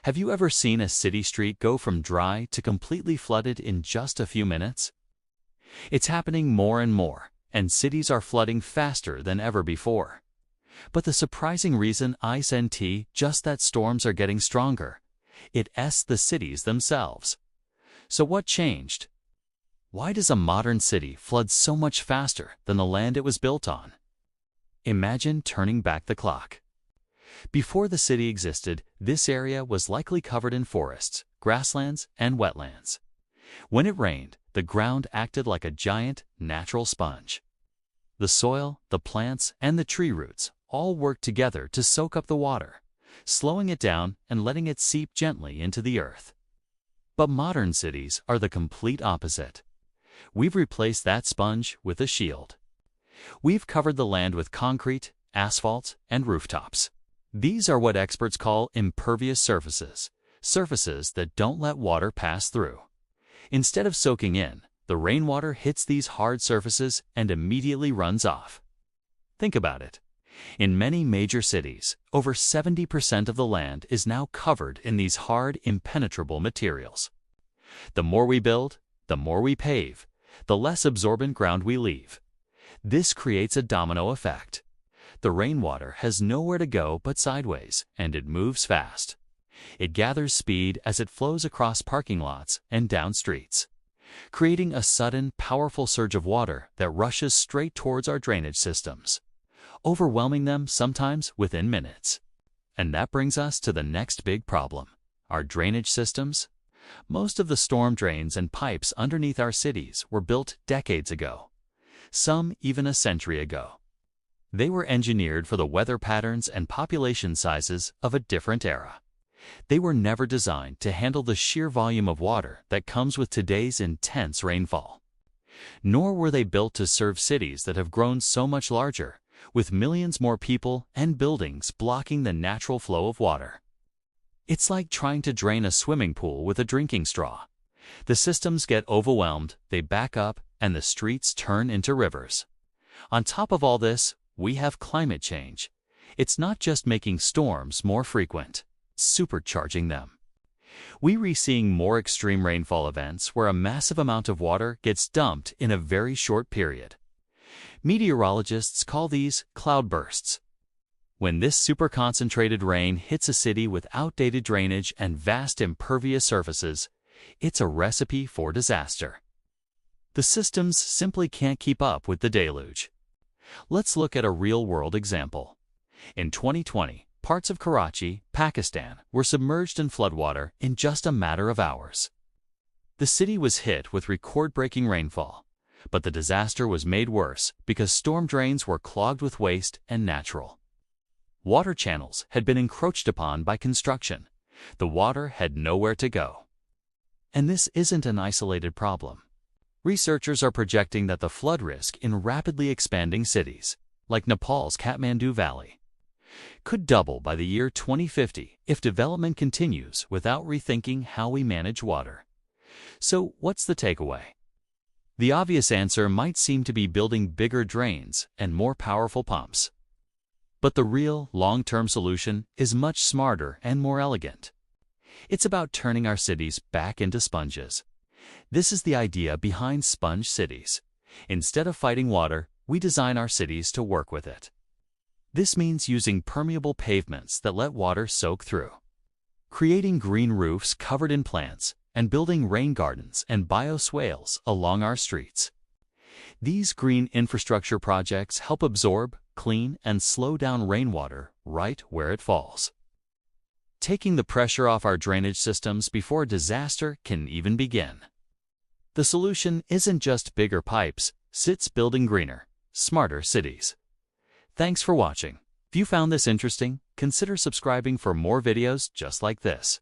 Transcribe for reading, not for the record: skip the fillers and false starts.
Have you ever seen a city street go from dry to completely flooded in just a few minutes? It's happening more and more, and cities are flooding faster than ever before. But the surprising reason isn't just that storms are getting stronger. It's the cities themselves. So what changed? Why does a modern city flood so much faster than the land it was built on? Imagine turning back the clock. Before the city existed, this area was likely covered in forests, grasslands, and wetlands. When it rained, the ground acted like a giant, natural sponge. The soil, the plants, and the tree roots all worked together to soak up the water, slowing it down and letting it seep gently into the earth. But modern cities are the complete opposite. We've replaced that sponge with a shield. We've covered the land with concrete, asphalt, and rooftops. These are what experts call impervious surfaces, surfaces that don't let water pass through. Instead of soaking in, the rainwater hits these hard surfaces and immediately runs off. Think about it. In many major cities, over 70% of the land is now covered in these hard, impenetrable materials. The more we build, the more we pave, the less absorbent ground we leave. This creates a domino effect. The rainwater has nowhere to go but sideways, and it moves fast. It gathers speed as it flows across parking lots and down streets, creating a sudden, powerful surge of water that rushes straight towards our drainage systems, overwhelming them sometimes within minutes. And that brings us to the next big problem: our drainage systems. Most of the storm drains and pipes underneath our cities were built decades ago, some even a century ago. They were engineered for the weather patterns and population sizes of a different era. They were never designed to handle the sheer volume of water that comes with today's intense rainfall. Nor were they built to serve cities that have grown so much larger, with millions more people and buildings blocking the natural flow of water. It's like trying to drain a swimming pool with a drinking straw. The systems get overwhelmed, they back up, and the streets turn into rivers. On top of all this, we have climate change. It's not just making storms more frequent, it's supercharging them. We're seeing more extreme rainfall events where a massive amount of water gets dumped in a very short period. Meteorologists call these cloudbursts. When this super-concentrated rain hits a city with outdated drainage and vast impervious surfaces, it's a recipe for disaster. The systems simply can't keep up with the deluge. Let's look at a real-world example. In 2020, parts of Karachi, Pakistan, were submerged in floodwater in just a matter of hours. The city was hit with record-breaking rainfall, but the disaster was made worse because storm drains were clogged with waste and natural. Water channels had been encroached upon by construction. The water had nowhere to go. And this isn't an isolated problem. Researchers are projecting that the flood risk in rapidly expanding cities, like Nepal's Kathmandu Valley, could double by the year 2050 if development continues without rethinking how we manage water. So what's the takeaway? The obvious answer might seem to be building bigger drains and more powerful pumps. But the real, long-term solution is much smarter and more elegant. It's about turning our cities back into sponges. This is the idea behind sponge cities. Instead of fighting water, we design our cities to work with it. This means using permeable pavements that let water soak through, creating green roofs covered in plants, and building rain gardens and bioswales along our streets. These green infrastructure projects help absorb, clean, and slow down rainwater right where it falls, taking the pressure off our drainage systems before a disaster can even begin. The solution isn't just bigger pipes, it's building greener, smarter cities. Thanks for watching. If you found this interesting, consider subscribing for more videos just like this.